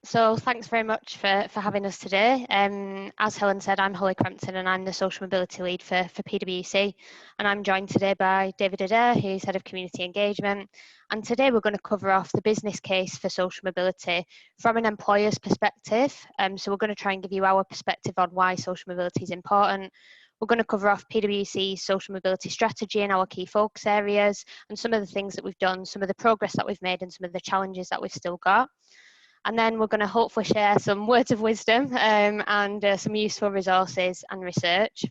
So thanks very much for having us today. As Helen said, I'm Hollie Crompton and I'm the Social Mobility Lead for PwC. And I'm joined today by David Adair, who's Head of Community Engagement. And today we're going to cover off the business case for social mobility from an employer's perspective. So we're going to try and give you our perspective on why social mobility is important. We're going to cover off PwC's social mobility strategy and our key focus areas and some of the things that we've done, some of the progress that we've made and some of the challenges that we've still got. And then we're going to hopefully share some words of wisdom and some useful resources and research.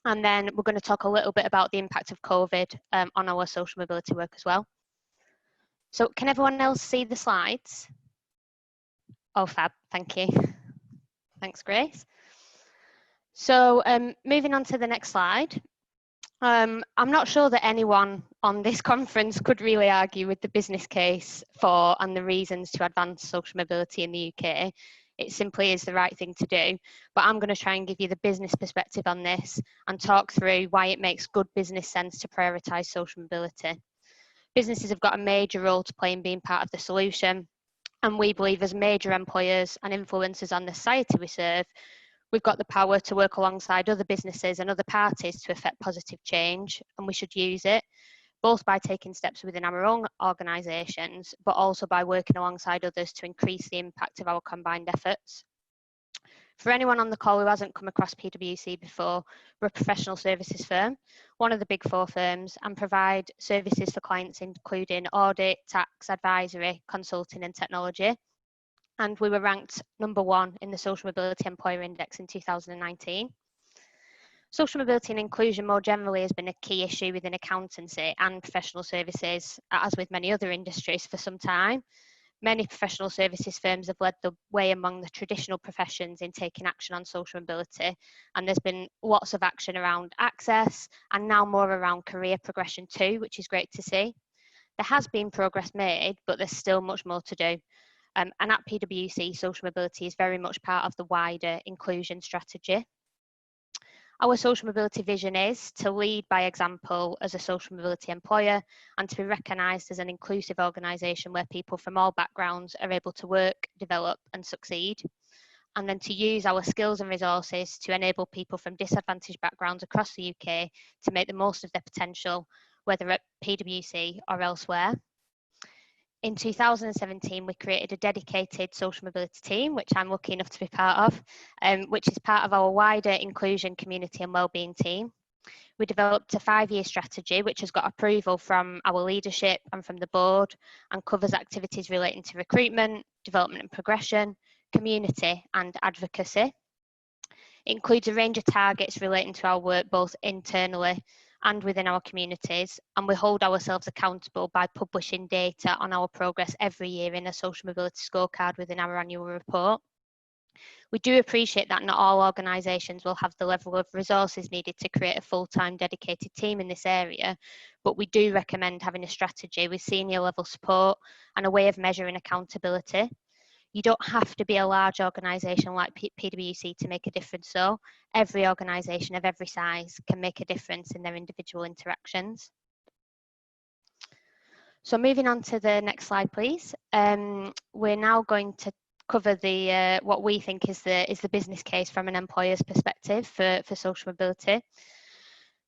And then we're going to talk a little bit about the impact of COVID on our social mobility work as well. So can everyone else see the slides? Oh, fab, thank you. Thanks, Grace. So moving on to the next slide. I'm not sure that anyone on this conference could really argue with the business case for and the reasons to advance social mobility in the UK. It simply is the right thing to do. But I'm going to try and give you the business perspective on this and talk through why it makes good business sense to prioritise social mobility. Businesses have got a major role to play in being part of the solution. And we believe as major employers and influencers on the society we serve, we've got the power to work alongside other businesses and other parties to effect positive change, and we should use it, both by taking steps within our own organisations, but also by working alongside others to increase the impact of our combined efforts. For anyone on the call who hasn't come across PwC before, we're a professional services firm, one of the big four firms, and provide services for clients including audit, tax, advisory, consulting and technology. And we were ranked #1 in the Social Mobility Employer Index in 2019. Social mobility and inclusion more generally has been a key issue within accountancy and professional services, as with many other industries, for some time. Many professional services firms have led the way among the traditional professions in taking action on social mobility, and there's been lots of action around access and now more around career progression too, which is great to see. There has been progress made, but there's still much more to do. And at PwC, social mobility is very much part of the wider inclusion strategy. Our social mobility vision is to lead by example as a social mobility employer and to be recognised as an inclusive organisation where people from all backgrounds are able to work, develop and succeed. And then to use our skills and resources to enable people from disadvantaged backgrounds across the UK to make the most of their potential, whether at PwC or elsewhere. In 2017, we created a dedicated social mobility team, which I'm lucky enough to be part of, which is part of our wider inclusion, community and wellbeing team. We developed a 5-year strategy, which has got approval from our leadership and from the board and covers activities relating to recruitment, development and progression, community and advocacy. It includes a range of targets relating to our work both internally and within our communities, and we hold ourselves accountable by publishing data on our progress every year in a social mobility scorecard within our annual report. We do appreciate that not all organisations will have the level of resources needed to create a full-time dedicated team in this area, but we do recommend having a strategy with senior level support and a way of measuring accountability. You don't have to be a large organisation like PwC to make a difference, so every organisation of every size can make a difference in their individual interactions. So moving on to the next slide, please. We're now going to cover the what we think is the business case from an employer's perspective for social mobility.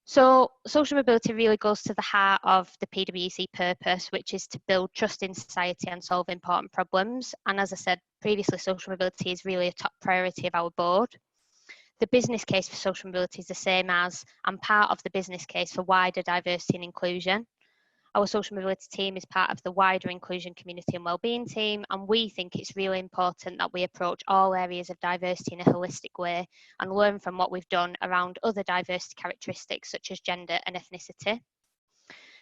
So social mobility really goes to the heart of the PwC purpose, which is to build trust in society and solve important problems. And as I said previously, social mobility is really a top priority of our board. The business case for social mobility is the same as and part of the business case for wider diversity and inclusion. Our social mobility team is part of the wider inclusion, community and wellbeing team, and we think it's really important that we approach all areas of diversity in a holistic way and learn from what we've done around other diversity characteristics such as gender and ethnicity.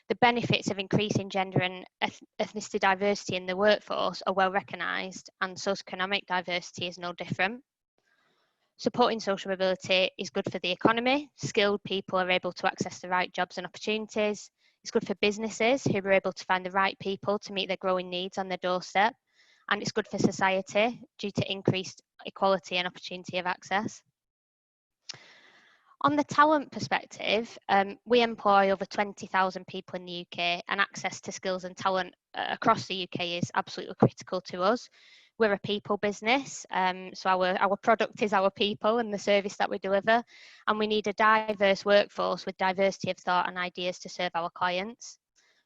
The benefits of increasing gender and ethnicity diversity in the workforce are well recognised, and socioeconomic diversity is no different. Supporting social mobility is good for the economy. Skilled people are able to access the right jobs and opportunities. It's good for businesses who are able to find the right people to meet their growing needs on their doorstep. And it's good for society due to increased equality and opportunity of access. On the talent perspective, we employ over 20,000 people in the UK, and access to skills and talent across the UK is absolutely critical to us. We're a people business, so our product is our people and the service that we deliver, and we need a diverse workforce with diversity of thought and ideas to serve our clients.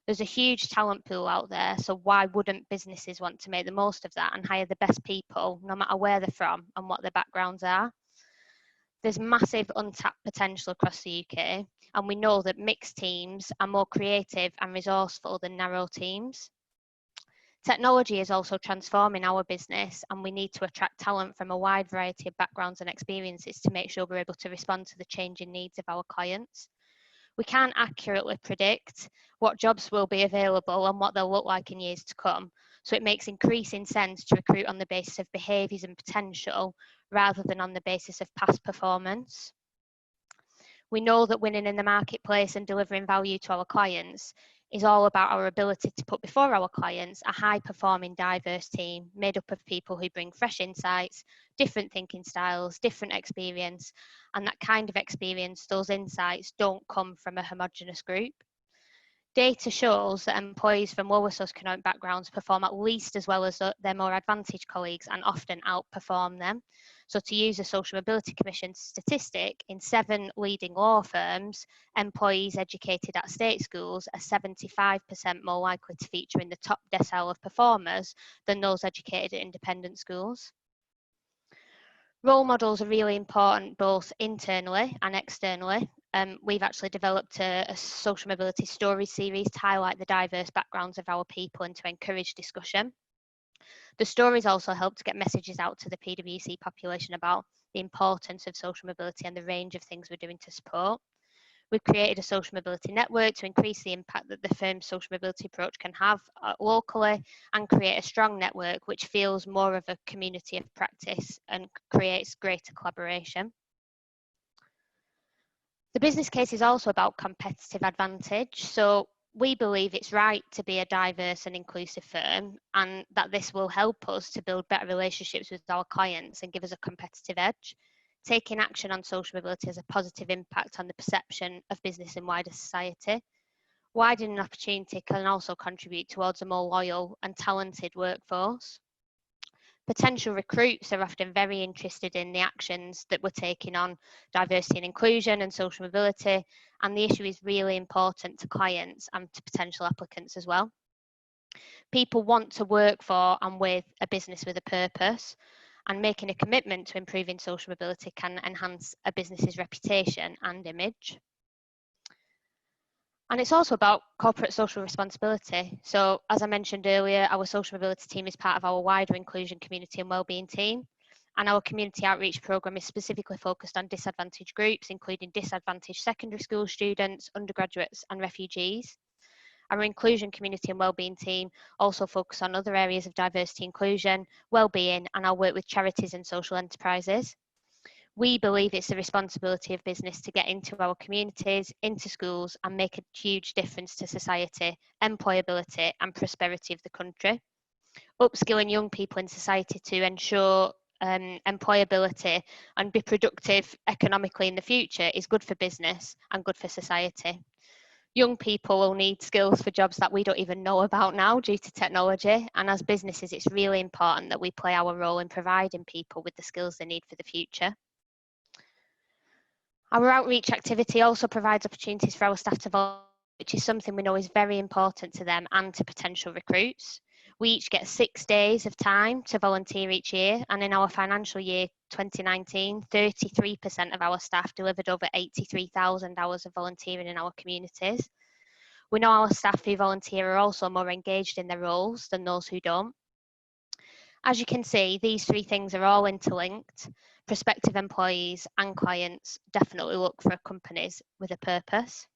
There's a huge talent pool out there, so why wouldn't businesses want to make the most of that and hire the best people, no matter where they're from and what their backgrounds are? There's massive untapped potential across the UK, and we know that mixed teams are more creative and resourceful than narrow teams. Technology is also transforming our business, and we need to attract talent from a wide variety of backgrounds and experiences to make sure we're able to respond to the changing needs of our clients. We can't accurately predict what jobs will be available and what they'll look like in years to come, so it makes increasing sense to recruit on the basis of behaviours and potential rather than on the basis of past performance. We know that winning in the marketplace and delivering value to our clients is all about our ability to put before our clients a high-performing, diverse team made up of people who bring fresh insights, different thinking styles, different experience, and that kind of experience, those insights, don't come from a homogenous group. Data shows that employees from lower socioeconomic backgrounds perform at least as well as their more advantaged colleagues and often outperform them. So to use a Social Mobility Commission statistic, in 7 leading law firms, employees educated at state schools are 75% more likely to feature in the top decile of performers than those educated at independent schools. Role models are really important both internally and externally. We've actually developed a social mobility story series to highlight the diverse backgrounds of our people and to encourage discussion. The stories also help to get messages out to the PwC population about the importance of social mobility and the range of things we're doing to support. We've created a social mobility network to increase the impact that the firm's social mobility approach can have locally and create a strong network which feels more of a community of practice and creates greater collaboration. The business case is also about competitive advantage. So we believe it's right to be a diverse and inclusive firm, and that this will help us to build better relationships with our clients and give us a competitive edge. Taking action on social mobility has a positive impact on the perception of business in wider society. Widening opportunity can also contribute towards a more loyal and talented workforce. Potential recruits are often very interested in the actions that we're taking on diversity and inclusion and social mobility, and the issue is really important to clients and to potential applicants as well. People want to work for and with a business with a purpose, and making a commitment to improving social mobility can enhance a business's reputation and image. And it's also about corporate social responsibility. So as I mentioned earlier, our social mobility team is part of our wider inclusion, community and wellbeing team. And our community outreach programme is specifically focused on disadvantaged groups, including disadvantaged secondary school students, undergraduates and refugees. Our inclusion, community and wellbeing team also focus on other areas of diversity, inclusion, wellbeing, and our work with charities and social enterprises. We believe it's the responsibility of business to get into our communities, into schools, and make a huge difference to society, employability, and prosperity of the country. Upskilling young people in society to ensure employability and be productive economically in the future is good for business and good for society. Young people will need skills for jobs that we don't even know about now due to technology, and as businesses it's really important that we play our role in providing people with the skills they need for the future. Our outreach activity also provides opportunities for our staff to volunteer, which is something we know is very important to them and to potential recruits. We each get 6 days of time to volunteer each year, and in our financial year 2019, 33% of our staff delivered over 83,000 hours of volunteering in our communities. We know our staff who volunteer are also more engaged in their roles than those who don't. As you can see, these 3 things are all interlinked. Prospective employees and clients definitely look for companies with a purpose.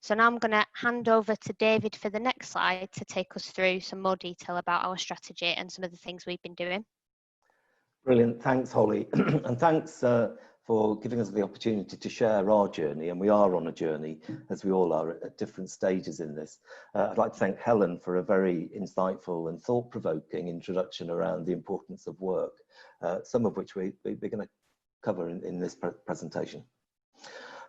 So now I'm going to hand over to David for the next slide to take us through some more detail about our strategy and some of the things we've been doing. Brilliant, thanks Holly, and thanks for giving us the opportunity to share our journey, and we are on a journey, as we all are at different stages in this. I'd like to thank Helen for a very insightful and thought-provoking introduction around the importance of work, some of which we're going to cover in this presentation.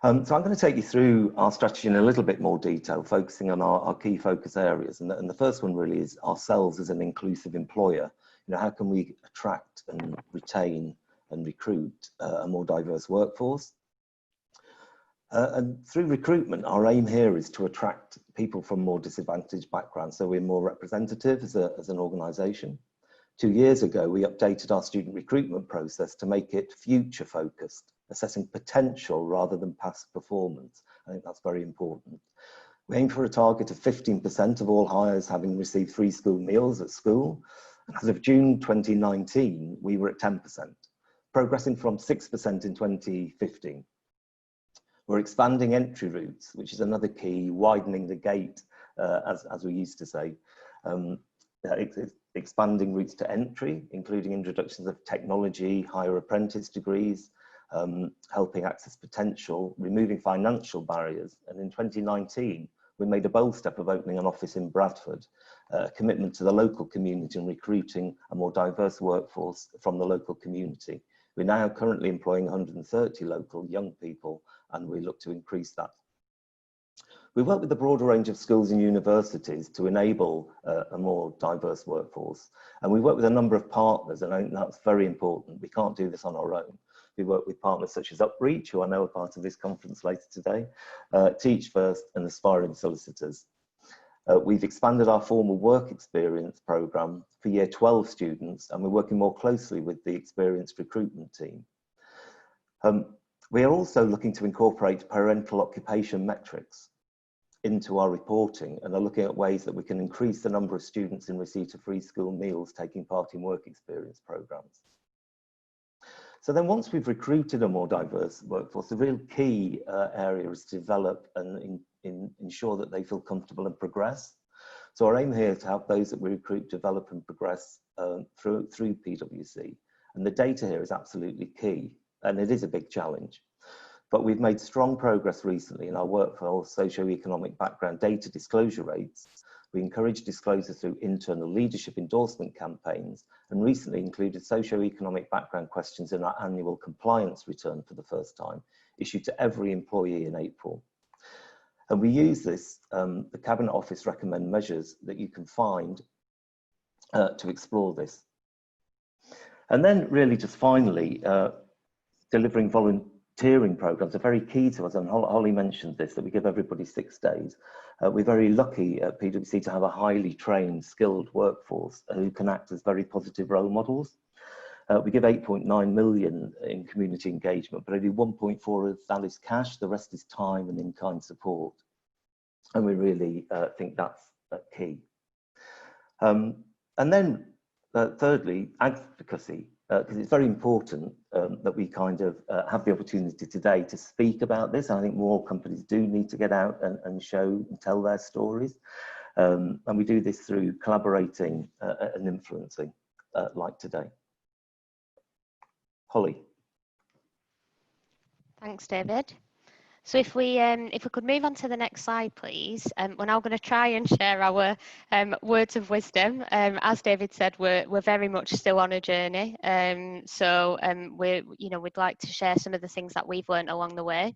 So I'm going to take you through our strategy in a little bit more detail, focusing on our key focus areas. And the first one really is ourselves as an inclusive employer You know, how can we attract and retain and recruit a more diverse workforce? And through recruitment, our aim here is to attract people from more disadvantaged backgrounds, so we're more representative as an organisation. 2 years ago, we updated our student recruitment process to make it future focused, assessing potential rather than past performance. I think that's very important. We aim for a target of 15% of all hires having received free school meals at school. And as of June 2019, we were at 10%, progressing from 6% in 2015. We're expanding entry routes, which is another key, widening the gate, as we used to say. Expanding routes to entry, including introductions of technology, higher apprentice degrees, helping access potential, removing financial barriers. And in 2019, we made a bold step of opening an office in Bradford, a commitment to the local community and recruiting a more diverse workforce from the local community. We're now currently employing 130 local young people, and we look to increase that. We work with a broader range of schools and universities to enable a more diverse workforce. And we work with a number of partners, and I think that's very important. We can't do this on our own. We work with partners such as Upreach, who I know are part of this conference later today, Teach First and Aspiring Solicitors. We've expanded our formal work experience programme for Year 12 students, and we're working more closely with the experienced recruitment team. We are also looking to incorporate parental occupation metrics into our reporting and are looking at ways that we can increase the number of students in receipt of free school meals taking part in work experience programmes. So then once we've recruited a more diverse workforce, the real key area is to develop and ensure that they feel comfortable and progress. So our aim here is to help those that we recruit develop and progress through PwC. And the data here is absolutely key, and it is a big challenge. But we've made strong progress recently in our work for socio-economic background data disclosure rates. We encourage disclosure through internal leadership endorsement campaigns and recently included socio-economic background questions in our annual compliance return for the first time, issued to every employee in April. And we use this, the Cabinet Office recommend measures that you can find to explore this. And then really just finally, delivering volunteering programs are very key to us, and Holly mentioned this, that we give everybody 6 days. We're very lucky at PwC to have a highly trained, skilled workforce who can act as very positive role models. We give 8.9 million in community engagement, but only 1.4 of that is cash, the rest is time and in-kind support. And we really think that's key. And then thirdly, advocacy. Because it's very important that we kind of have the opportunity today to speak about this. I think more companies do need to get out and show and tell their stories. And we do this through collaborating and influencing like today. Holly. Thanks, David. So if we could move on to the next slide, please. We're now going to try and share our words of wisdom. As David said, we're very much still on a journey. We'd like to share some of the things that we've learned along the way.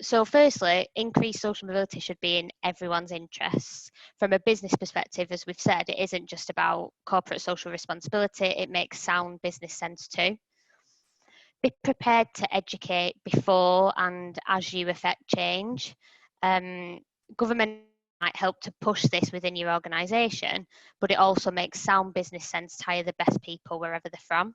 So firstly, increased social mobility should be in everyone's interests. From a business perspective, as we've said, it isn't just about corporate social responsibility, it makes sound business sense too. Be prepared to educate before and as you affect change. Government might help to push this within your organisation, but it also makes sound business sense to hire the best people wherever they're from.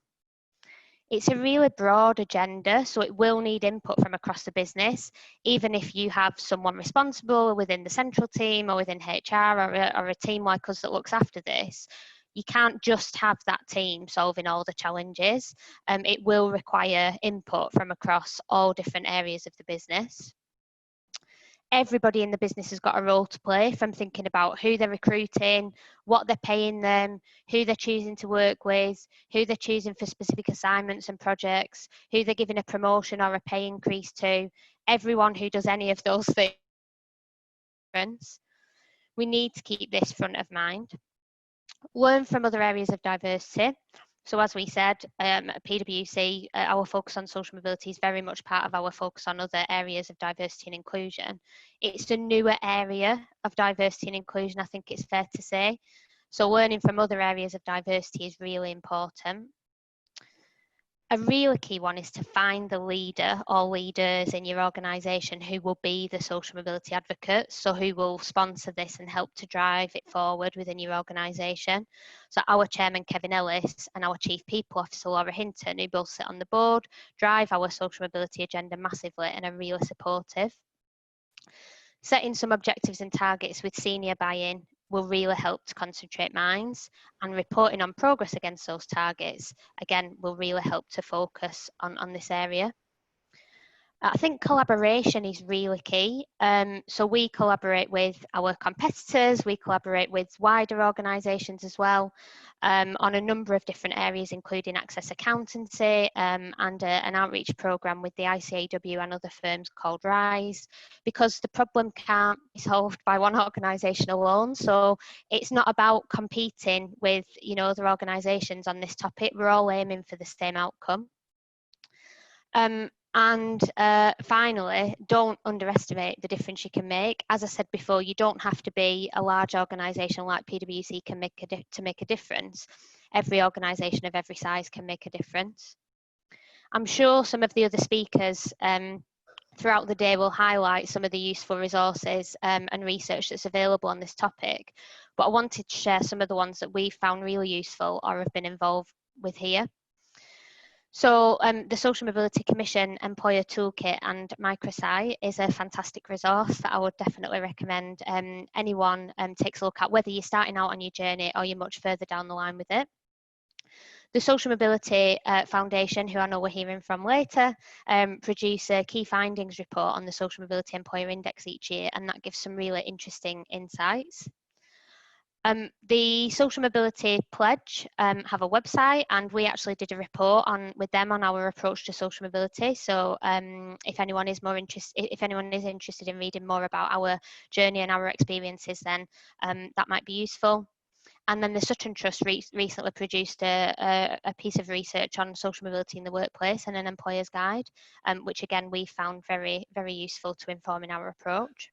It's a really broad agenda, so it will need input from across the business, even if you have someone responsible within the central team or within HR or a team like us that looks after this. You can't just have that team solving all the challenges. It will require input from across all different areas of the business. Everybody in the business has got a role to play, from thinking about who they're recruiting, what they're paying them, who they're choosing to work with, who they're choosing for specific assignments and projects, who they're giving a promotion or a pay increase to. Everyone who does any of those things. We need to keep this front of mind. Learn from other areas of diversity. So as we said, at PwC, our focus on social mobility is very much part of our focus on other areas of diversity and inclusion. It's a newer area of diversity and inclusion, I think it's fair to say. So learning from other areas of diversity is really important. A really key one is to find the leader or leaders in your organisation who will be the social mobility advocates, so who will sponsor this and help to drive it forward within your organisation. So our chairman, Kevin Ellis, and our chief people officer, Laura Hinton, who both sit on the board, drive our social mobility agenda massively and are really supportive. Setting some objectives and targets with senior buy-in will really help to concentrate minds, and reporting on progress against those targets, again, will really help to focus on this area. I think collaboration is really key. So we collaborate with our competitors, we collaborate with wider organisations as well, on a number of different areas, including access accountancy, and an outreach programme with the ICAW and other firms called RISE, because the problem can't be solved by one organisation alone. So it's not about competing with, you know, other organisations on this topic. We're all aiming for the same outcome. And finally, don't underestimate the difference you can make. As I said before, you don't have to be a large organisation like PwC to make a difference. Every organisation of every size can make a difference. I'm sure some of the other speakers throughout the day will highlight some of the useful resources and research that's available on this topic, but I wanted to share some of the ones that we've found really useful or have been involved with here. So the Social Mobility Commission Employer Toolkit and Microsite is a fantastic resource that I would definitely recommend anyone takes a look at, whether you're starting out on your journey or you're much further down the line with it. The Social Mobility Foundation, who I know we're hearing from later, produce a key findings report on the Social Mobility Employer Index each year, and that gives some really interesting insights. The Social Mobility Pledge have a website, and we actually did a report with them on our approach to social mobility. So if anyone is interested in reading more about our journey and our experiences, then that might be useful. And then the Sutton Trust recently produced a piece of research on social mobility in the workplace and an employer's guide, which again we found very, very useful to informing our approach.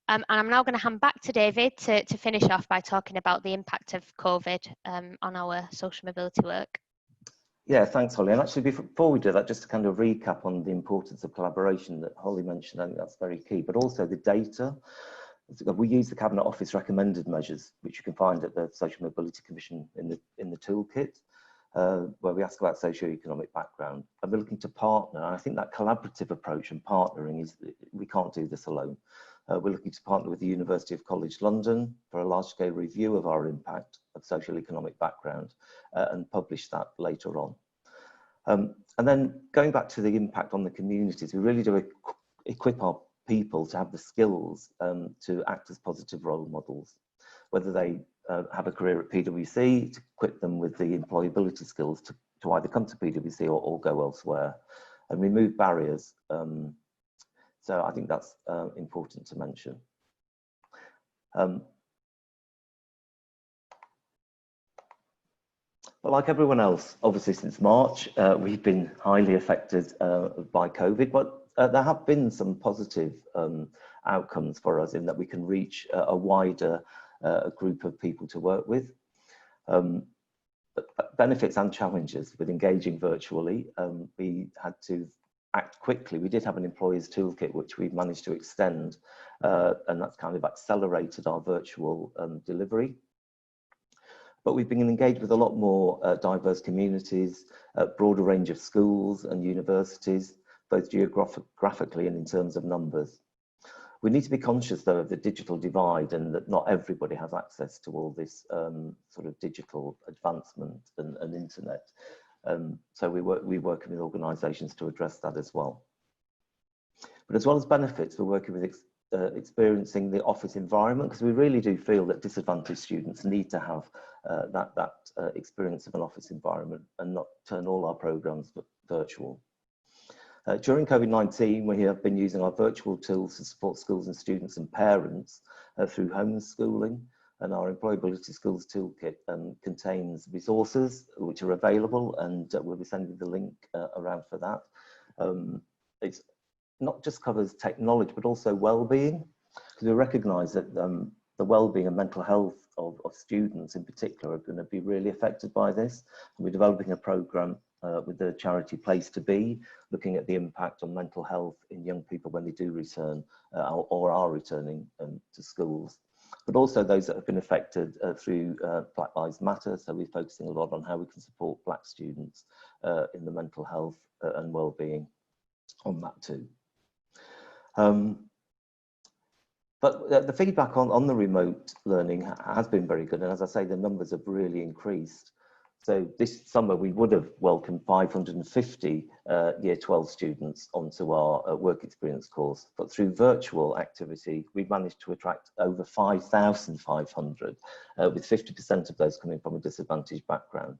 And I'm now going to hand back to David to finish off by talking about the impact of COVID on our social mobility work. Yeah, thanks, Holly. And actually, before we do that, just to kind of recap on the importance of collaboration that Holly mentioned, I think that's very key, but also the data. We use the Cabinet Office recommended measures, which you can find at the Social Mobility Commission in the toolkit, where we ask about socio-economic background. And we're looking to partner. And I think that collaborative approach and partnering is, we can't do this alone. We're looking to partner with the University of College London for a large-scale review of our impact of social economic background and publish that later on. And then going back to the impact on the communities, we really do equip our people to have the skills to act as positive role models, whether they have a career at PwC, to equip them with the employability skills to either come to PwC or go elsewhere, and remove barriers. So I think that's important to mention. But like everyone else, obviously since March, we've been highly affected by COVID, but there have been some positive outcomes for us in that we can reach a wider group of people to work with. Benefits and challenges with engaging virtually. We had to act quickly. We did have an employer's toolkit, which we've managed to extend, and that's kind of accelerated our virtual delivery. But we've been engaged with a lot more diverse communities, a broader range of schools and universities, both geographically and in terms of numbers. We need to be conscious, though, of the digital divide and that not everybody has access to all this sort of digital advancement and internet. So we're working with organisations to address that as well. But as well as benefits, we're working with experiencing the office environment, because we really do feel that disadvantaged students need to have that experience of an office environment and not turn all our programmes virtual. During COVID-19, we have been using our virtual tools to support schools and students and parents through homeschooling, and our employability skills toolkit contains resources which are available, and we'll be sending the link around for that. It's not just covers technology, but also well-being, because we recognise that the well-being and mental health of students in particular are going to be really affected by this. And we're developing a programme with the charity Place to Be, looking at the impact on mental health in young people when they do return or are returning to schools, but also those that have been affected through Black Lives Matter. So we're focusing a lot on how we can support Black students in the mental health and well-being on that too. But the feedback on the remote learning has been very good. And as I say, the numbers have really increased. So this summer we would have welcomed 550 Year 12 students onto our work experience course. But through virtual activity, we've managed to attract over 5,500, with 50% of those coming from a disadvantaged background.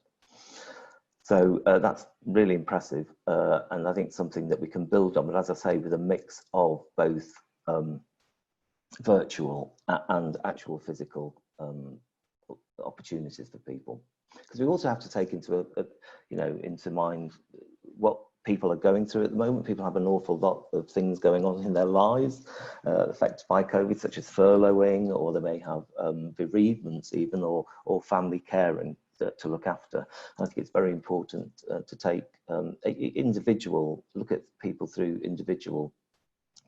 So that's really impressive. And I think something that we can build on, but as I say, with a mix of both virtual and actual physical opportunities for people, because we also have to take into into mind what people are going through at the moment. People have an awful lot of things going on in their lives affected by COVID, such as furloughing, or they may have bereavements even, or family caring to look after. I think it's very important to take look at people through individual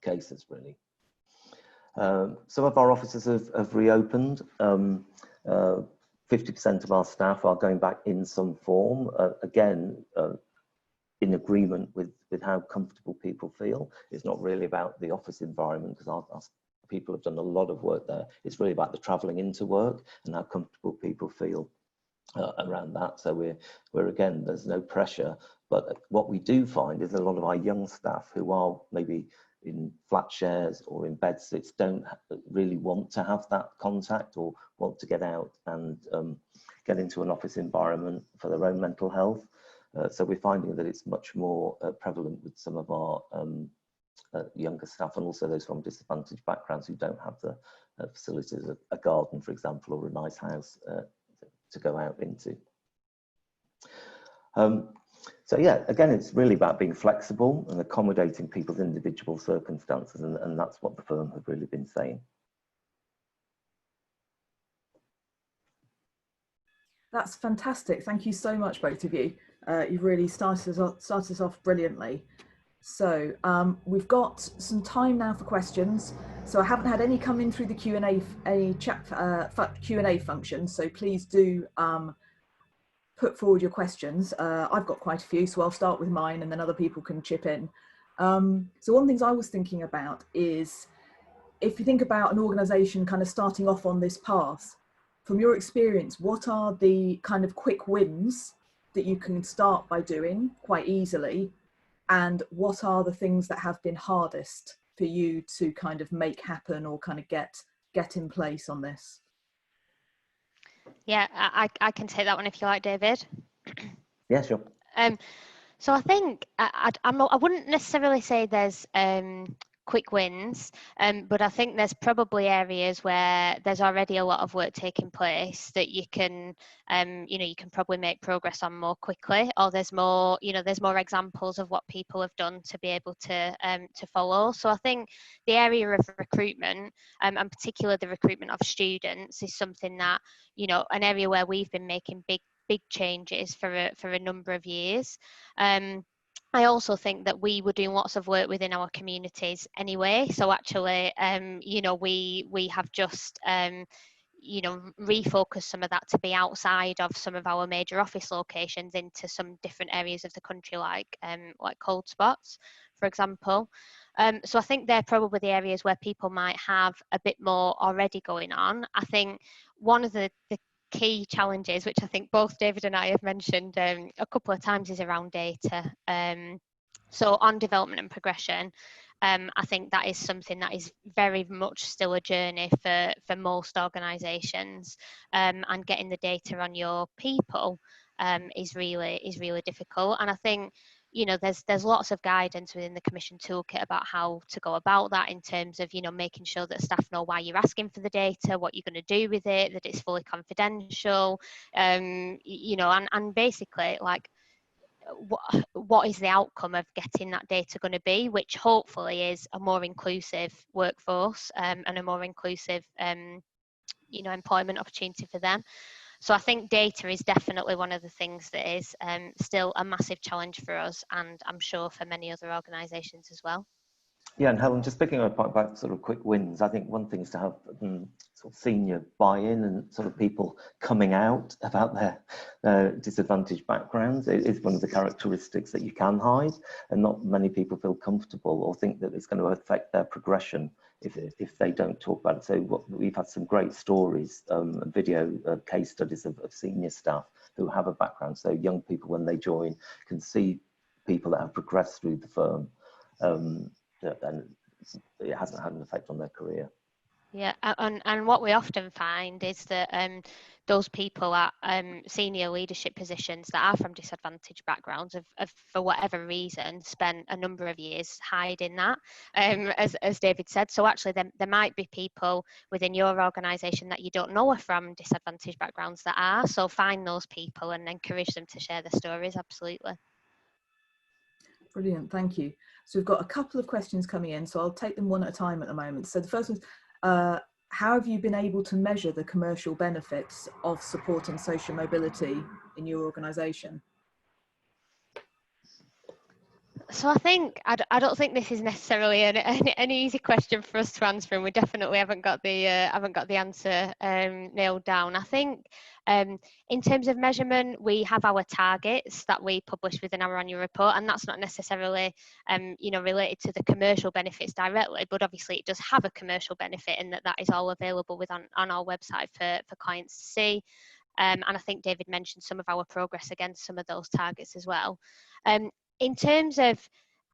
cases, really. Some of our offices have reopened. 50% of our staff are going back in some form, again, in agreement with how comfortable people feel. It's not really about the office environment, because our people have done a lot of work there. It's really about the travelling into work and how comfortable people feel around that. So we're again, there's no pressure, but what we do find is a lot of our young staff who are maybe in flat shares or in bed sits don't really want to have that contact or want to get out and get into an office environment for their own mental health. So we're finding that it's much more prevalent with some of our younger staff, and also those from disadvantaged backgrounds who don't have the facilities, a garden, for example, or a nice house to go out into. So yeah, again, it's really about being flexible and accommodating people's individual circumstances, and that's what the firm have really been saying. That's fantastic. Thank you so much, both of you. You've really started us off brilliantly. So we've got some time now for questions. So I haven't had any come in through the Q&A Q&A function. So please do put forward your questions. I've got quite a few, so I'll start with mine and then other people can chip in. So one of the things I was thinking about is, if you think about an organisation kind of starting off on this path, from your experience, what are the kind of quick wins that you can start by doing quite easily? And what are the things that have been hardest for you to kind of make happen or kind of get in place on this? Yeah, I can take that one if you like, David. Yeah, sure. So I think I wouldn't necessarily say there's quick wins, but I think there's probably areas where there's already a lot of work taking place that you can you can probably make progress on more quickly, or there's more examples of what people have done to be able to follow. So I think the area of recruitment, and particularly the recruitment of students, is something that, an area where we've been making big changes for a number of years. I also think that we were doing lots of work within our communities anyway. So actually, we have just refocused some of that to be outside of some of our major office locations into some different areas of the country, like cold spots, for example. So I think they're probably the areas where people might have a bit more already going on. I think one of the key challenges, which I think both David and I have mentioned a couple of times, is around data. So on development and progression, I think that is something that is very much still a journey for most organisations, and getting the data on your people is really difficult. And I think there's lots of guidance within the Commission toolkit about how to go about that, in terms of making sure that staff know why you're asking for the data, what you're going to do with it, that it's fully confidential, and basically, like, what is the outcome of getting that data going to be, which hopefully is a more inclusive workforce, and a more inclusive employment opportunity for them. So I think data is definitely one of the things that is still a massive challenge for us, and I'm sure for many other organisations as well. Yeah, and Helen, just picking up about sort of quick wins, I think one thing is to have sort of senior buy-in and sort of people coming out about their disadvantaged backgrounds. It is one of the characteristics that you can hide, and not many people feel comfortable or think that it's going to affect their progression if they don't talk about it. So we've had some great stories, video case studies of senior staff who have a background. So young people, when they join, can see people that have progressed through the firm. And it hasn't had an effect on their career. Yeah, and what we often find is that those people at senior leadership positions that are from disadvantaged backgrounds have for whatever reason spent a number of years hiding that, as David said. So actually there might be people within your organisation that you don't know are from disadvantaged backgrounds that are, so find those people and encourage them to share their stories, absolutely. Brilliant, thank you. So we've got a couple of questions coming in, so I'll take them one at a time at the moment. So the first one is, how have you been able to measure the commercial benefits of supporting social mobility in your organisation? So I think I don't think this is necessarily an easy question for us to answer, and we definitely haven't got the answer nailed down. I think in terms of measurement, we have our targets that we publish within our annual report, and that's not necessarily related to the commercial benefits directly, but obviously it does have a commercial benefit in that is all available on our website for clients to see. And I think David mentioned some of our progress against some of those targets as well. In terms of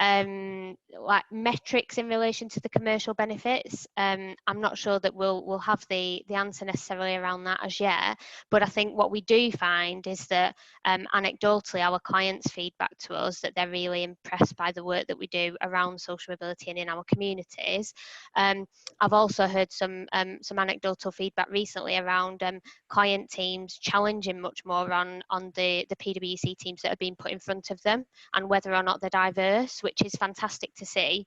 like metrics in relation to the commercial benefits, I'm not sure that we'll have the answer necessarily around that as yet, but I think what we do find is that anecdotally our clients feedback to us that they're really impressed by the work that we do around social mobility and in our communities. I've also heard some anecdotal feedback recently around client teams challenging much more on the PwC teams that are being put in front of them and whether or not they're diverse, which is fantastic to see.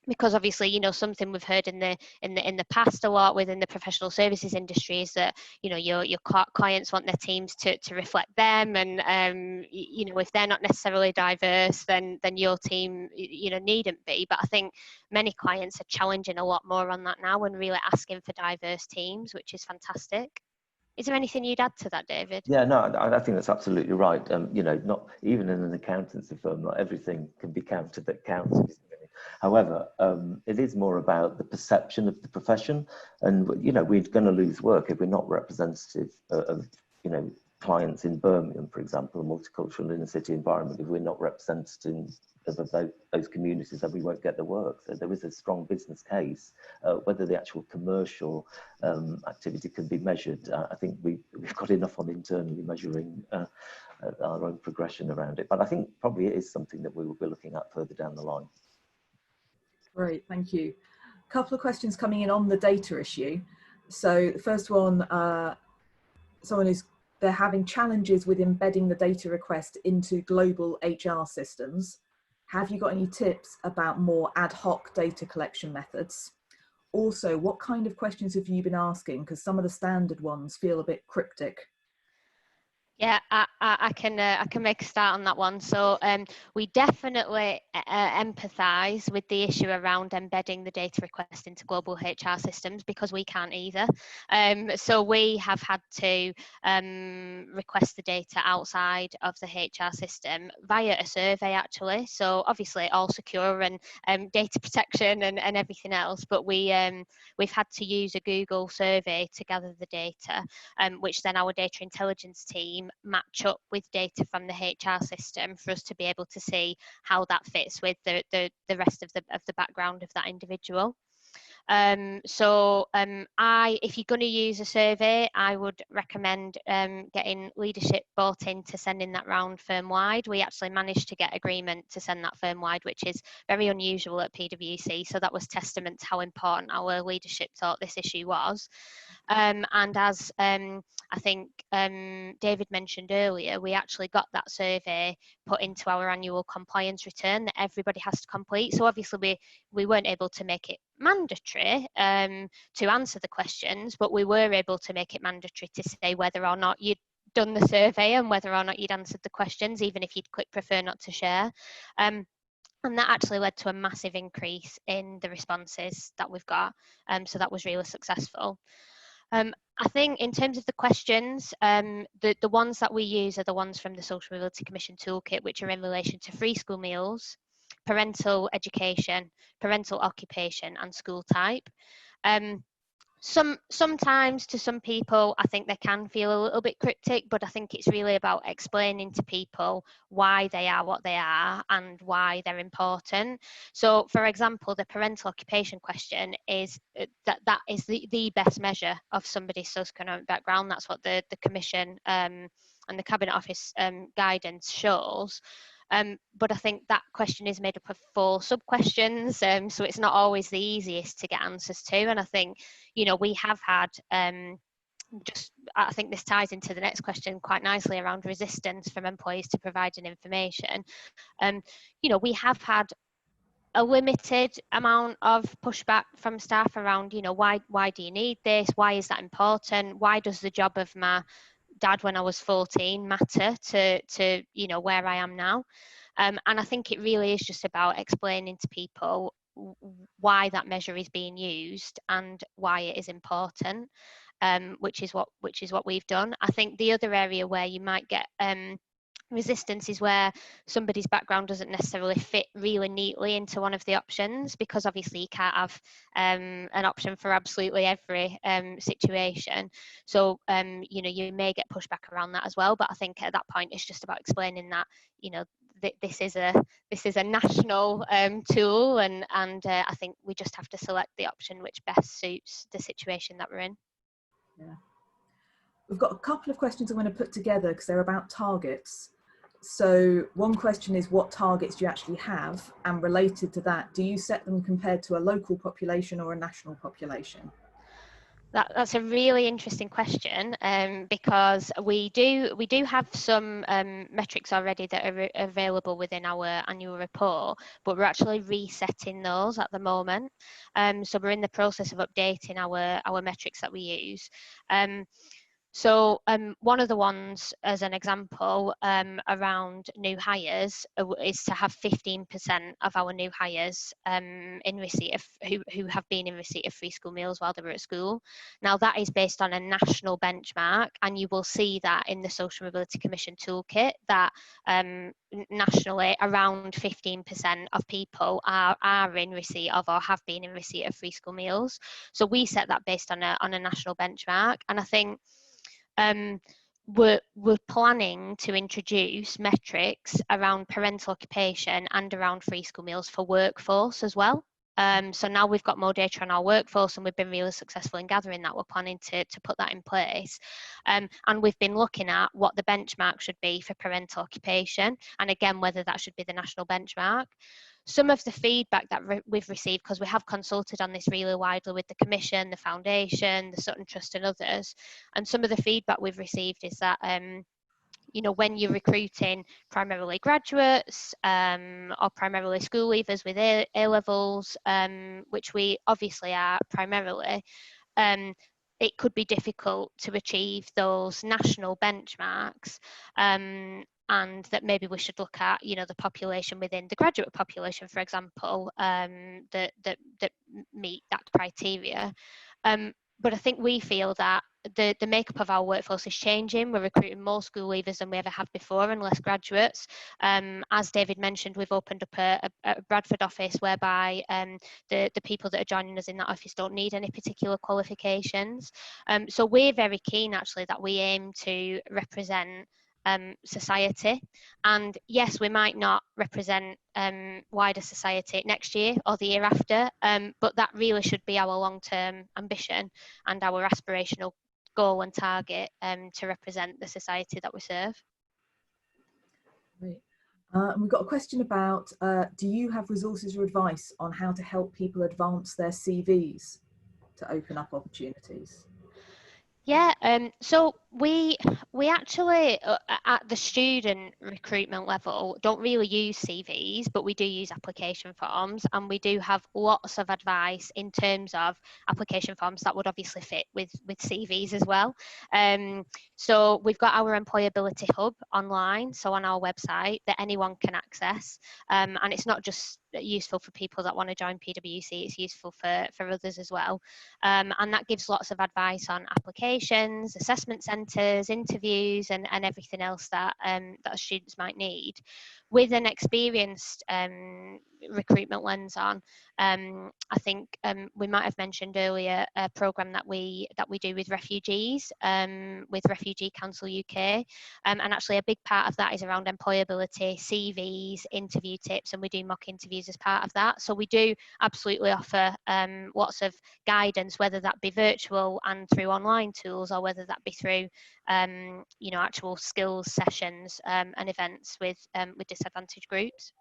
Because obviously, something we've heard in the past a lot within the professional services industry is that, your clients want their teams to reflect them, and if they're not necessarily diverse, then your team, needn't be. But I think many clients are challenging a lot more on that now and really asking for diverse teams, which is fantastic. Is there anything you'd add to that, David? Yeah, no, I think that's absolutely right. Not even in an accountancy firm, not everything can be counted that counts. However, it is more about the perception of the profession, and we're going to lose work if we're not representative of clients in Birmingham, for example, a multicultural inner city environment. If we're not representative of those communities, then we won't get the work. So there is a strong business case. Whether the actual commercial activity can be measured, I think we've got enough on internally measuring our own progression around it. But I think probably it is something that we will be looking at further down the line. Great, thank you. A couple of questions coming in on the data issue. So the first one, they're having challenges with embedding the data request into global HR systems. Have you got any tips about more ad hoc data collection methods? Also, what kind of questions have you been asking? Because some of the standard ones feel a bit cryptic. Yeah, I can make a start on that one. So we definitely empathise with the issue around embedding the data request into global HR systems, because we can't either. So we have had to request the data outside of the HR system via a survey, actually. So obviously all secure and data protection and everything else, but we've had to use a Google survey to gather the data, which then our data intelligence team match up with data from the HR system for us to be able to see how that fits with the rest of the background of that individual. If you're going to use a survey, I would recommend getting leadership bought into sending that round firm-wide. We actually managed to get agreement to send that firm-wide, which is very unusual at PwC, so that was testament to how important our leadership thought this issue was. And as I think David mentioned earlier, we actually got that survey put into our annual compliance return that everybody has to complete. So obviously we weren't able to make it mandatory to answer the questions, but we were able to make it mandatory to say whether or not you'd done the survey and whether or not you'd answered the questions, even if you'd click prefer not to share. And that actually led to a massive increase in the responses that we've got. So that was really successful. I think in terms of the questions, the ones that we use are the ones from the Social Mobility Commission Toolkit, which are in relation to free school meals, parental education, parental occupation, and school type. Sometimes to some people, I think they can feel a little bit cryptic, but I think it's really about explaining to people why they are what they are and why they're important. So, for example, the parental occupation question is that is the best measure of somebody's socioeconomic background. That's what the Commission and the Cabinet Office guidance shows. But I think that question is made up of 4 sub-questions, so it's not always the easiest to get answers to. And I think, you know, we have had, I think this ties into the next question quite nicely around resistance from employees to providing information. You know, we have had a limited amount of pushback from staff around, you know, why do you need this? Why is that important? Why does the job of my dad when I was 14 matter to you know, where I am now? And I think it really is just about explaining to people why that measure is being used and why it is important, which is what we've done. I think the other area where you might get resistance is where somebody's background doesn't necessarily fit really neatly into one of the options, because obviously you can't have an option for absolutely every situation. So you know, you may get pushback around that as well, but I think at that point it's just about explaining that, you know, this is a national tool, and I think we just have to select the option which best suits the situation that we're in. Yeah. We've got a couple of questions I'm going to put together because they're about targets. So one question is, what targets do you actually have? And related to that, do you set them compared to a local population or a national population? That's a really interesting question, because we do have some metrics already that are available within our annual report, but we're actually resetting those at the moment. So we're in the process of updating our metrics that we use. So one of the ones, as an example, around new hires is to have 15% of our new hires in receipt of who have been in receipt of free school meals while they were at school. Now that is based on a national benchmark, and you will see that in the Social Mobility Commission Toolkit that nationally around 15% of people are in receipt of or have been in receipt of free school meals. So we set that based on a national benchmark, and I think we're planning to introduce metrics around parental occupation and around free school meals for workforce as well. So now we've got more data on our workforce, and we've been really successful in gathering that. We're planning to put that in place. And we've been looking at what the benchmark should be for parental occupation, and again, whether that should be the national benchmark. Some of the feedback that we've received, because we have consulted on this really widely with the Commission, the Foundation, the Sutton Trust and others, and some of the feedback we've received is that you know, when you're recruiting primarily graduates or primarily school leavers with A levels, which we obviously are primarily, it could be difficult to achieve those national benchmarks, and that maybe we should look at, you know, the population within the graduate population, for example, that meet that criteria. But I think we feel that the makeup of our workforce is changing. We're recruiting more school leavers than we ever have before, and less graduates. As David mentioned, we've opened up a Bradford office whereby the people that are joining us in that office don't need any particular qualifications. So we're very keen actually that we aim to represent society, and yes, we might not represent wider society next year or the year after, but that really should be our long-term ambition and our aspirational goal and target, to represent the society that we serve. Great. We've got a question about, do you have resources or advice on how to help people advance their CVs to open up opportunities? Yeah, so we We actually, at the student recruitment level, don't really use CVs, but we do use application forms, and we do have lots of advice in terms of application forms that would obviously fit with CVs as well. So we've got our employability hub online, so on our website, that anyone can access, and it's not just useful for people that want to join PwC, it's useful for others as well. And that gives lots of advice on applications, assessment centres, interviews, and everything else that students might need. With an experienced recruitment lens on, I think we might have mentioned earlier a programme that we do with refugees, with Refugee Council UK, and actually a big part of that is around employability, CVs, interview tips, and we do mock interviews as part of that. So we do absolutely offer lots of guidance, whether that be virtual and through online tools, or whether that be through actual skills sessions and events with disadvantaged groups.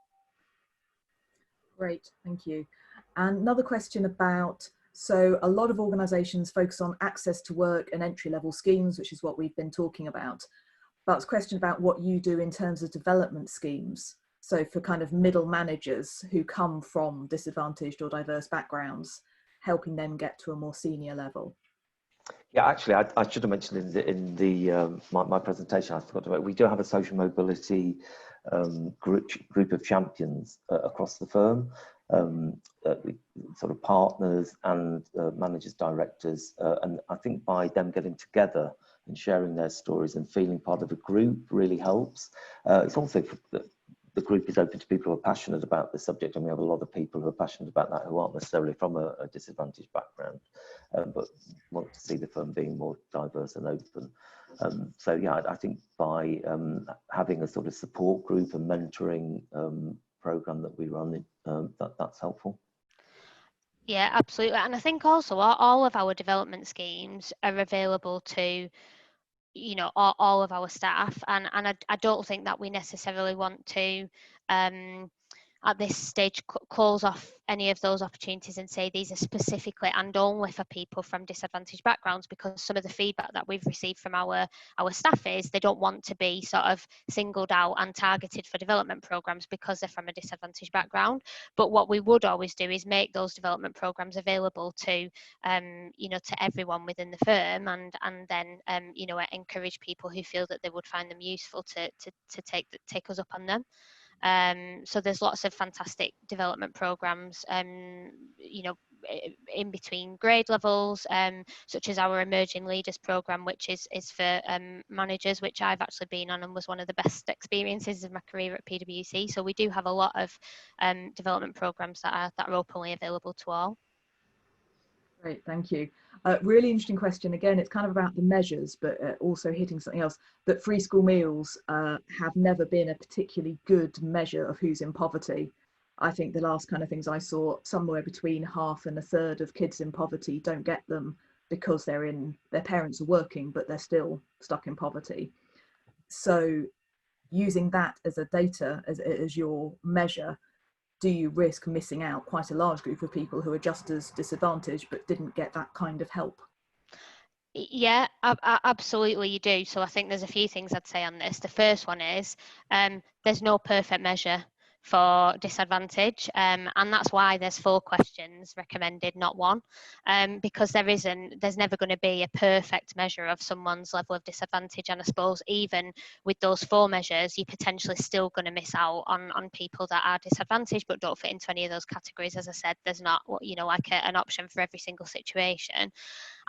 Great, thank you. And another question about, so a lot of organisations focus on access to work and entry-level schemes, which is what we've been talking about. But it's a question about what you do in terms of development schemes. So for kind of middle managers who come from disadvantaged or diverse backgrounds, helping them get to a more senior level. Yeah, actually, I should have mentioned in my presentation, I forgot about, we do have a social mobility group of champions across the firm, sort of partners and managers, directors, and I think by them getting together and sharing their stories and feeling part of a group really helps. It's also the group is open to people who are passionate about the subject, and we have a lot of people who are passionate about that who aren't necessarily from a disadvantaged background, but want to see the firm being more diverse and open. So yeah, I think by having a sort of support group and mentoring program that we run, that's helpful. Yeah, absolutely. And I think also all of our development schemes are available to all of our staff, and I don't think that we necessarily want to at this stage close off any of those opportunities and say these are specifically and only for people from disadvantaged backgrounds, because some of the feedback that we've received from our staff is they don't want to be sort of singled out and targeted for development programs because they're from a disadvantaged background. But what we would always do is make those development programs available to to everyone within the firm, and then encourage people who feel that they would find them useful to take us up on them. So there's lots of fantastic development programs, in between grade levels, such as our Emerging Leaders program, which is for managers, which I've actually been on and was one of the best experiences of my career at PwC. So we do have a lot of development programs that are openly available to all. Great, thank you. Really interesting question. Again, it's kind of about the measures, but also hitting something else, that free school meals have never been a particularly good measure of who's in poverty. I think the last kind of things I saw, somewhere between half and a third of kids in poverty don't get them because their parents are working, but they're still stuck in poverty. So using that as a data, as your measure, do you risk missing out quite a large group of people who are just as disadvantaged but didn't get that kind of help? Yeah, absolutely you do. So I think there's a few things I'd say on this. The first one is there's no perfect measure for disadvantage, and that's why there's 4 questions recommended, not 1, because there's never going to be a perfect measure of someone's level of disadvantage. And I suppose even with those 4 measures, you're potentially still going to miss out on people that are disadvantaged but don't fit into any of those categories. As I said, there's not an option for every single situation.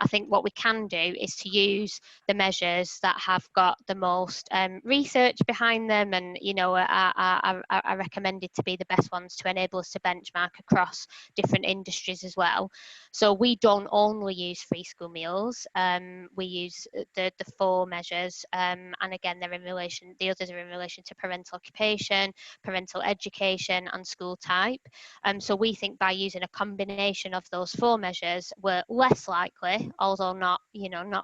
I think what we can do is to use the measures that have got the most research behind them, and are recommended to be the best ones to enable us to benchmark across different industries as well. So we don't only use free school meals. We use the 4 measures, and again the others are in relation to parental occupation, parental education, and school type. So we think by using a combination of those 4 measures, we're less likely, although not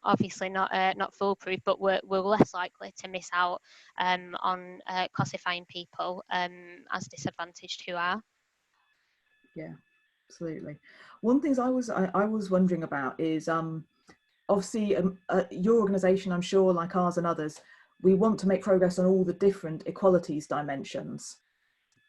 obviously not foolproof, but we're less likely to miss out on classifying people as disadvantaged who are. Yeah, absolutely. One thing I was wondering about is obviously your organisation, I'm sure, like ours and others, we want to make progress on all the different equalities dimensions.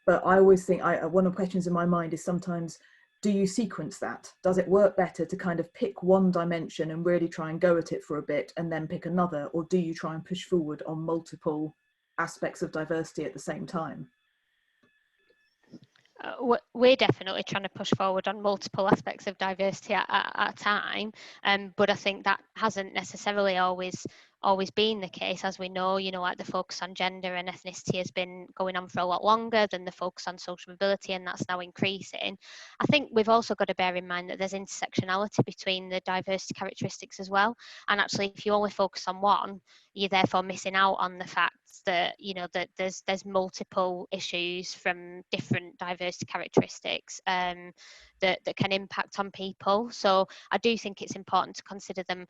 But I always think, one of the questions in my mind is sometimes, do you sequence that? Does it work better to kind of pick one dimension and really try and go at it for a bit and then pick another? Or do you try and push forward on multiple aspects of diversity at the same time? We're definitely trying to push forward on multiple aspects of diversity at a time, but I think that hasn't necessarily always been the case. As we know, like the focus on gender and ethnicity has been going on for a lot longer than the focus on social mobility, and that's now increasing. I think we've also got to bear in mind that there's intersectionality between the diversity characteristics as well, and actually if you only focus on one, you're therefore missing out on the fact that that there's multiple issues from different diversity characteristics that can impact on people. So I do think it's important to consider them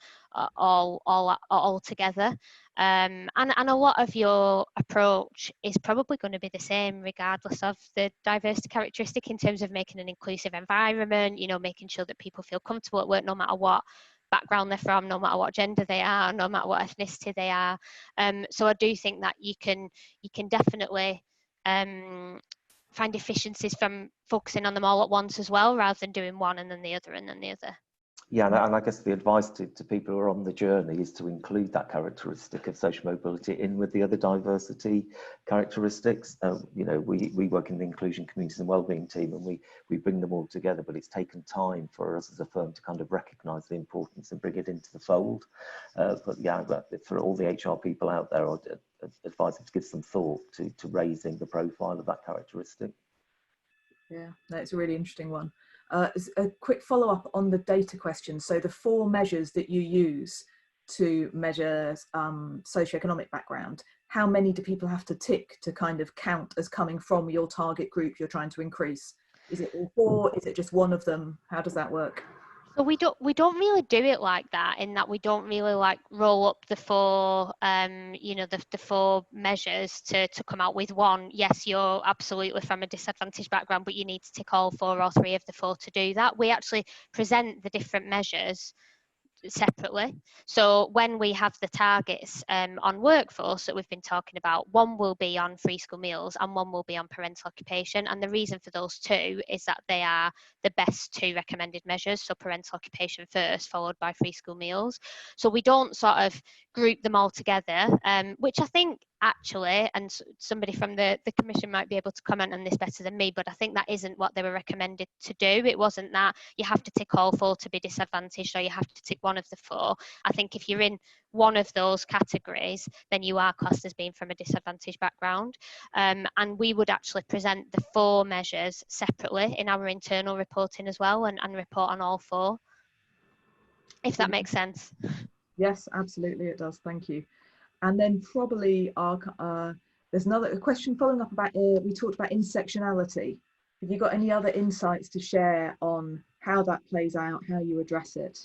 all together. And a lot of your approach is probably going to be the same regardless of the diversity characteristic, in terms of making an inclusive environment, making sure that people feel comfortable at work no matter what background they're from, no matter what gender they are, no matter what ethnicity they are. So I do think that you can definitely find efficiencies from focusing on them all at once as well, rather than doing one and then the other and then the other. Yeah, and I guess the advice to people who are on the journey is to include that characteristic of social mobility in with the other diversity characteristics. We work in the inclusion, communities and wellbeing team, and we bring them all together, but it's taken time for us as a firm to kind of recognise the importance and bring it into the fold. But yeah, for all the HR people out there, I'd advise them to give some thought to raising the profile of that characteristic. Yeah, that's a really interesting one. A quick follow-up on the data question. So the 4 measures that you use to measure socioeconomic background, how many do people have to tick to kind of count as coming from your target group you're trying to increase? Is it all 4? Is it just one of them? How does that work? So we don't really do it like that, in that we don't really like roll up the 4 the 4 measures to come out with one. Yes, you're absolutely from a disadvantaged background, but you need to tick all 4 or 3 of the 4 to do that. We actually present the different measures separately. So when we have the targets on workforce that we've been talking about, one will be on free school meals and one will be on parental occupation. And the reason for those 2 is that they are the best 2 recommended measures. So parental occupation first, followed by free school meals. So we don't sort of group them all together, which I think actually, and somebody from the commission might be able to comment on this better than me, but I think that isn't what they were recommended to do. It wasn't that you have to tick all 4 to be disadvantaged, or you have to tick one of the 4. I think if you're in one of those categories, then you are classed as being from a disadvantaged background. And we would actually present the 4 measures separately in our internal reporting as well, and report on all 4, if that makes sense. Yes, absolutely it does. Thank you. And then probably there's another question following up about, we talked about intersectionality. Have you got any other insights to share on how that plays out, how you address it?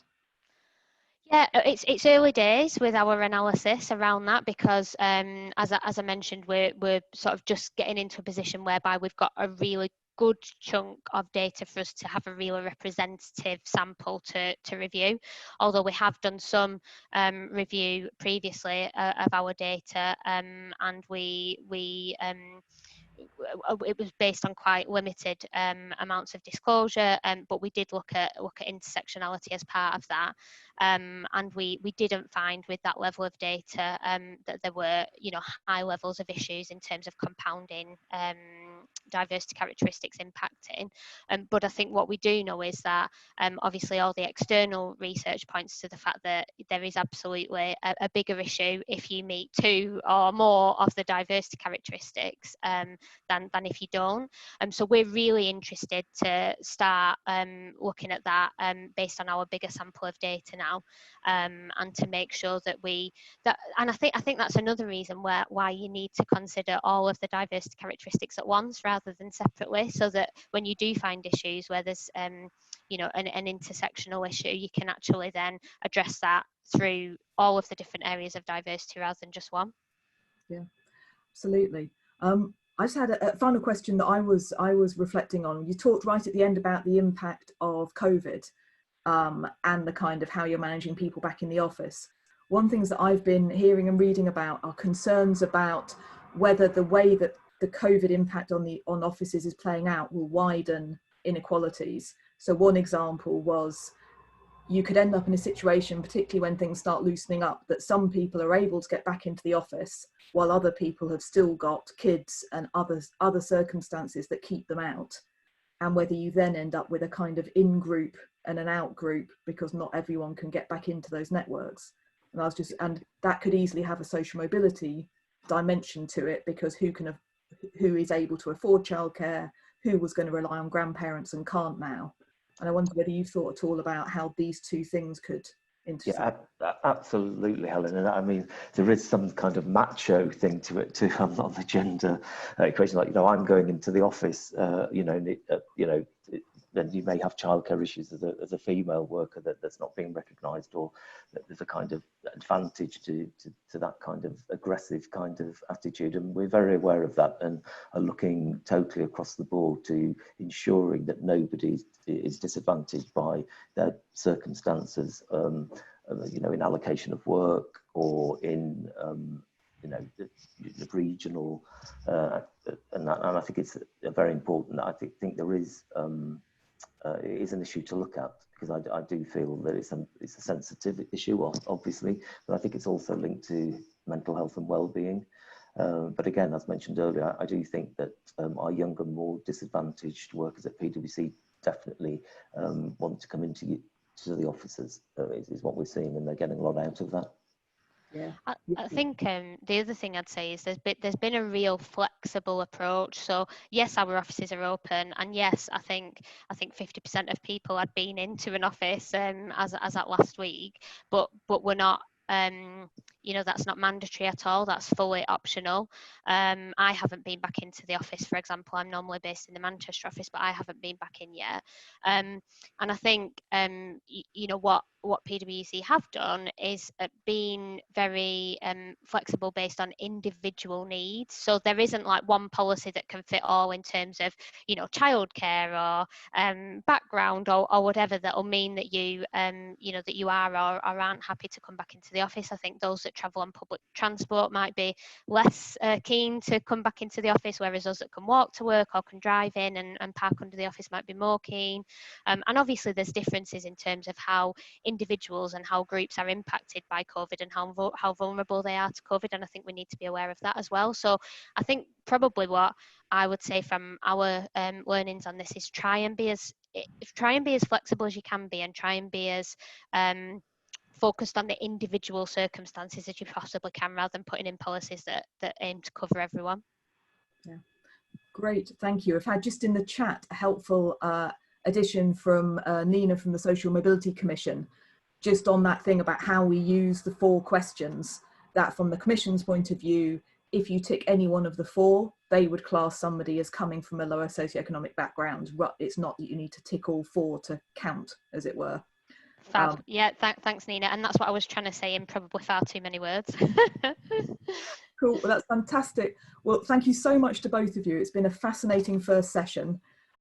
Yeah, it's early days with our analysis around that, because as I mentioned, we're sort of just getting into a position whereby we've got a really good chunk of data for us to have a really representative sample to review. Although we have done some review previously of our data, and it was based on quite limited amounts of disclosure, but we did look at intersectionality as part of that, and we didn't find with that level of data that there were high levels of issues in terms of compounding diversity characteristics impacting. But I think what we do know is that obviously all the external research points to the fact that there is absolutely a bigger issue if you meet 2 or more of the diversity characteristics than if you don't. So we're really interested to start looking at that based on our bigger sample of data now, and to make sure that and I think that's another reason why you need to consider all of the diversity characteristics at once rather than separately, so that when you do find issues where there's an intersectional issue, you can actually then address that through all of the different areas of diversity rather than just one. Yeah, absolutely. I just had a final question that I was reflecting on. You talked right at the end about the impact of COVID. and the kind of how you're managing people back in the office. One things that I've been hearing and reading about are concerns about whether the way that the COVID impact on offices is playing out will widen inequalities. So one example was you could end up in a situation, particularly when things start loosening up, that some people are able to get back into the office while other people have still got kids and other circumstances that keep them out. And whether you then end up with a kind of in-group and an out-group because not everyone can get back into those networks. And that could easily have a social mobility dimension to it, because who is able to afford childcare, who was going to rely on grandparents and can't now. And I wonder whether you've thought at all about how these two things could intersect. Yeah, absolutely, Helen. And I mean, there is some kind of macho thing to it too, on the gender equation. Like, I'm going into the office, then you may have childcare issues as a female worker that's not being recognised, or that there's a kind of advantage to that kind of aggressive kind of attitude. And we're very aware of that and are looking totally across the board to ensuring that nobody is disadvantaged by their circumstances, in allocation of work or in the regional, and I think it's very important. I think there is. It is an issue to look at, because I do feel that it's a sensitive issue, obviously, but I think it's also linked to mental health and well-being. But again, as mentioned earlier, I do think that our younger, more disadvantaged workers at PwC definitely want to come into the offices, is what we're seeing, and they're getting a lot out of that. Yeah. I think the other thing I'd say is there's been a real flexible approach. So yes, our offices are open, and yes, I think 50% of people had been into an office as at last week, but we're not. That's not mandatory at all. That's fully optional. I haven't been back into the office, for example. I'm normally based in the Manchester office, but I haven't been back in yet. And I think what PwC have done is been very flexible based on individual needs. So there isn't like one policy that can fit all in terms of childcare or background or whatever that will mean that you that you are or aren't happy to come back into the office. I think those that travel on public transport might be less keen to come back into the office, whereas those that can walk to work or can drive in and park under the office might be more keen. And obviously there's differences in terms of how individuals and how groups are impacted by COVID and how vulnerable they are to COVID, and I think we need to be aware of that as well. So I think probably what I would say from our learnings on this is try and be as flexible as you can be, and try and be as focused on the individual circumstances as you possibly can, rather than putting in policies that aim to cover everyone. Yeah, great, thank you. I've had just in the chat a helpful addition from Nina from the Social Mobility Commission, just on that thing about how we use the 4 questions, that from the Commission's point of view, if you tick any one of the 4, they would class somebody as coming from a lower socioeconomic background. It's not that you need to tick all 4 to count, as it were. Fab. Yeah, thanks, Nina. And that's what I was trying to say in probably far too many words. Cool, well, that's fantastic. Well, thank you so much to both of you. It's been a fascinating first session.